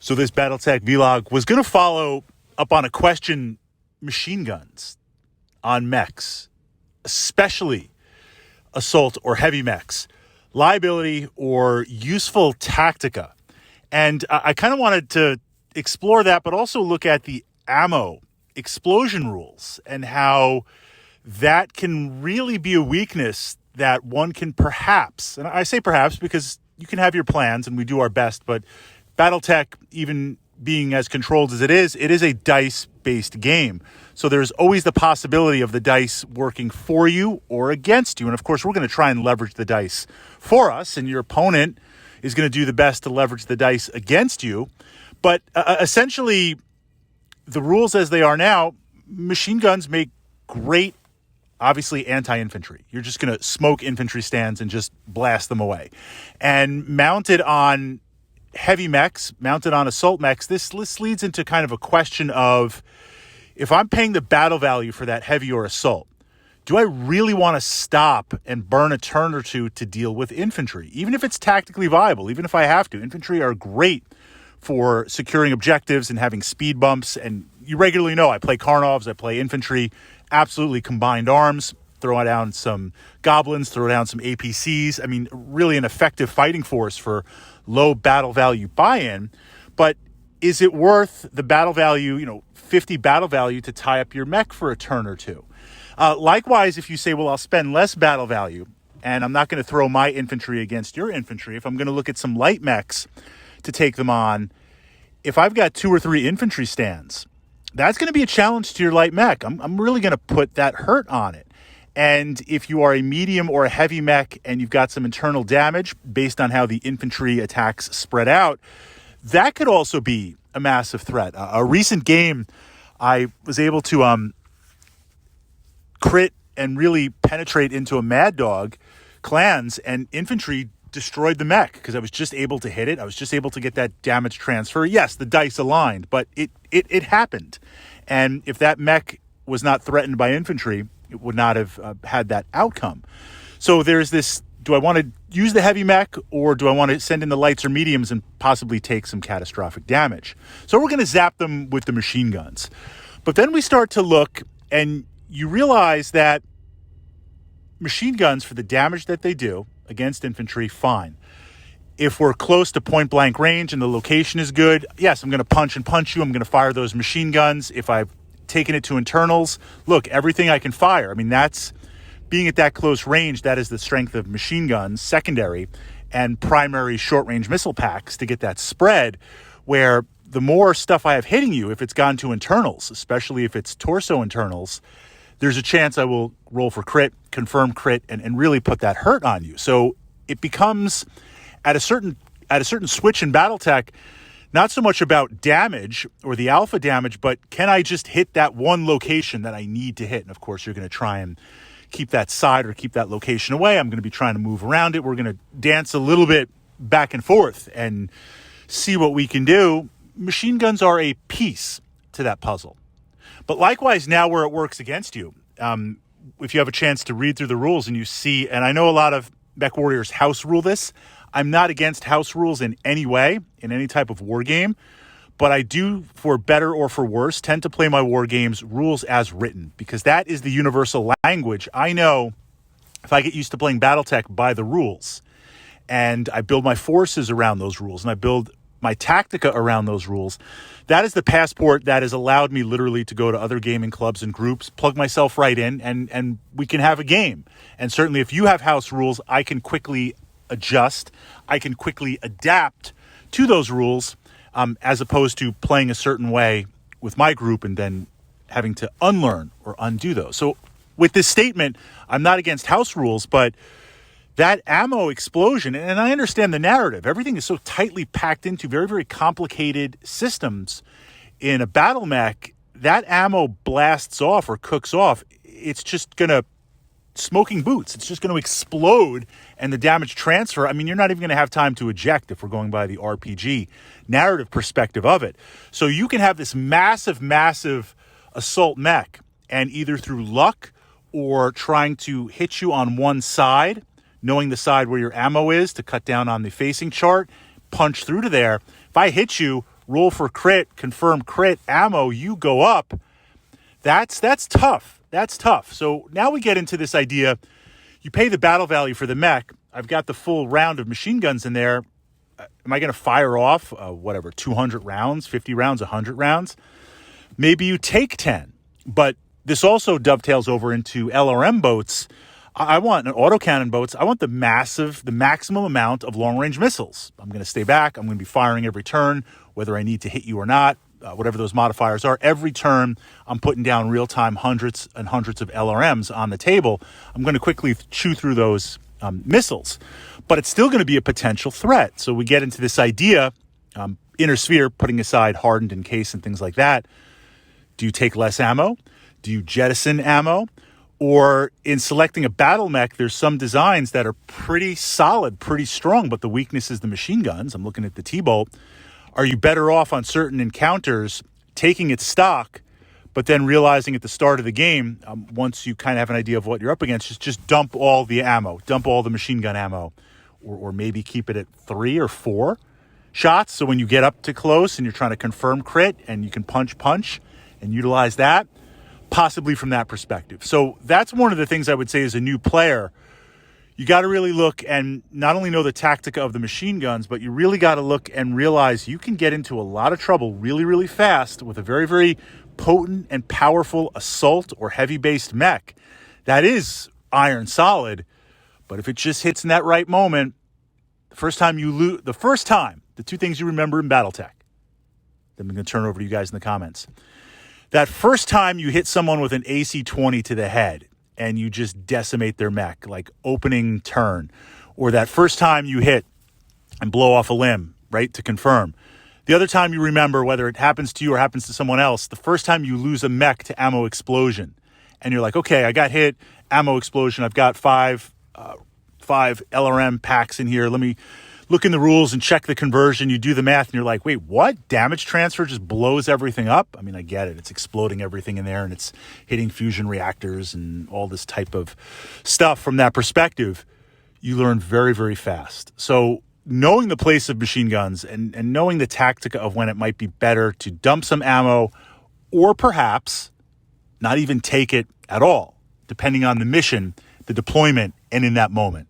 So this Battletech vlog was going to follow up on a question: machine guns on mechs, especially assault or heavy mechs, liability or useful tactica. And I kind of wanted to explore that, but also look at the ammo explosion rules and how that can really be a weakness that one can perhaps, and I say perhaps because you can have your plans and we do our best, but Battletech, even being as controlled as it is a dice-based game. So there's always the possibility of the dice working for you or against you. And of course, we're going to try and leverage the dice for us, and your opponent is going to do the best to leverage the dice against you. But essentially, the rules as they are now, machine guns make great, obviously, anti-infantry. You're just going to smoke infantry stands and just blast them away. And mounted on heavy mechs, mounted on assault mechs, this leads into kind of a question of, if I'm paying the battle value for that heavy or assault, do I really want to stop and burn a turn or two to deal with infantry? Even if it's tactically viable, even if I have to. Infantry are great for securing objectives and having speed bumps. And you regularly know I play Karnovs, I play infantry, absolutely combined arms, throw down some goblins, throw down some APCs. I mean, really an effective fighting force for low battle value buy-in. But is it worth the battle value, 50 battle value to tie up your mech for a turn or two? Likewise, if you say, well, I'll spend less battle value and I'm not going to throw my infantry against your infantry, if I'm going to look at some light mechs to take them on, if I've got 2 or 3 infantry stands, that's going to be a challenge to your light mech. I'm really going to put that hurt on it. And if you are a medium or a heavy mech and you've got some internal damage based on how the infantry attacks spread out, that could also be a massive threat. A recent game, I was able to crit and really penetrate into a Mad Dog clans, and infantry destroyed the mech because I was just able to hit it. I was just able to get that damage transfer. Yes, the dice aligned, but it happened. And if that mech was not threatened by infantry, it would not have had that outcome. So there's this, do I want to use the heavy mech or do I want to send in the lights or mediums and possibly take some catastrophic damage? So we're going to zap them with the machine guns. But then we start to look and you realize that machine guns, for the damage that they do against infantry, fine. If we're close to point blank range and the location is good, yes, I'm going to punch you. I'm going to fire those machine guns. If I've taken it to internals, look, everything I can fire. I mean, that's being at that close range. That is the strength of machine guns, secondary and primary short range missile packs to get that spread, where the more stuff I have hitting you, if it's gone to internals, especially if it's torso internals, there's a chance I will roll for crit, confirm crit, and really put that hurt on you. So it becomes at a certain switch in Battletech, not so much about damage or the alpha damage, but can I just hit that one location that I need to hit? And of course, you're going to try and keep that side or keep that location away. I'm going to be trying to move around it. We're going to dance a little bit back and forth and see what we can do. Machine guns are a piece to that puzzle. But likewise, now where it works against you, if you have a chance to read through the rules and you see, and I know a lot of mech warriors house rule this. I'm not against house rules in any way, in any type of war game, but I do, for better or for worse, tend to play my war games rules as written, because that is the universal language. I know if I get used to playing Battletech by the rules, and I build my forces around those rules, and I build my tactica around those rules, that is the passport that has allowed me literally to go to other gaming clubs and groups, plug myself right in, and we can have a game. And certainly if you have house rules, I can quickly adjust. I can quickly adapt to those rules, as opposed to playing a certain way with my group and then having to unlearn or undo those. So with this statement, I'm not against house rules, but that ammo explosion, and I understand the narrative, everything is so tightly packed into very, very complicated systems in a battle mech, that ammo blasts off or cooks off. It's just going to, smoking boots, it's just going to explode, and the damage transfer, I mean, you're not even going to have time to eject if we're going by the RPG narrative perspective of it. So you can have this massive, massive assault mech, and either through luck or trying to hit you on one side, knowing the side where your ammo is to cut down on the facing chart, punch through to there. If I hit you roll for crit, confirm crit, ammo, you go up. That's tough. That's tough. So now we get into this idea. You pay the battle value for the mech. I've got the full round of machine guns in there. Am I going to fire off, 200 rounds, 50 rounds, 100 rounds? Maybe you take 10. But this also dovetails over into LRM boats. I want an autocannon boats. I want the maximum amount of long-range missiles. I'm going to stay back. I'm going to be firing every turn, whether I need to hit you or not, whatever those modifiers are. Every turn, I'm putting down real-time hundreds and hundreds of LRMs on the table. I'm going to quickly chew through those missiles. But it's still going to be a potential threat. So we get into this idea, inner sphere, putting aside hardened and case and things like that. Do you take less ammo? Do you jettison ammo? Or in selecting a battle mech, there's some designs that are pretty solid, pretty strong, but the weakness is the machine guns. I'm looking at the T-Bolt. Are you better off on certain encounters taking its stock, but then realizing at the start of the game, once you kind of have an idea of what you're up against, just dump all the ammo, dump all the machine gun ammo, or maybe keep it at 3 or 4 shots. So when you get up to close and you're trying to confirm crit and you can punch and utilize that, possibly from that perspective. So that's one of the things I would say as a new player. You got to really look and not only know the tactica of the machine guns, but you really got to look and realize you can get into a lot of trouble really, really fast with a very, very potent and powerful assault or heavy-based mech. That is iron solid, but if it just hits in that right moment, the first time, the two things you remember in Battletech, then I'm going to turn it over to you guys in the comments. That first time you hit someone with an AC-20 to the head and you just decimate their mech, like opening turn, or that first time you hit and blow off a limb, right, to confirm. The other time you remember, whether it happens to you or happens to someone else, the first time you lose a mech to ammo explosion and you're like, okay, I got hit, ammo explosion, I've got five LRM packs in here, let me look in the rules and check the conversion. You do the math and you're like, wait, what? Damage transfer just blows everything up? I mean, I get it. It's exploding everything in there and it's hitting fusion reactors and all this type of stuff. From that perspective, you learn very, very fast. So knowing the place of machine guns and knowing the tactica of when it might be better to dump some ammo or perhaps not even take it at all, depending on the mission, the deployment, and in that moment.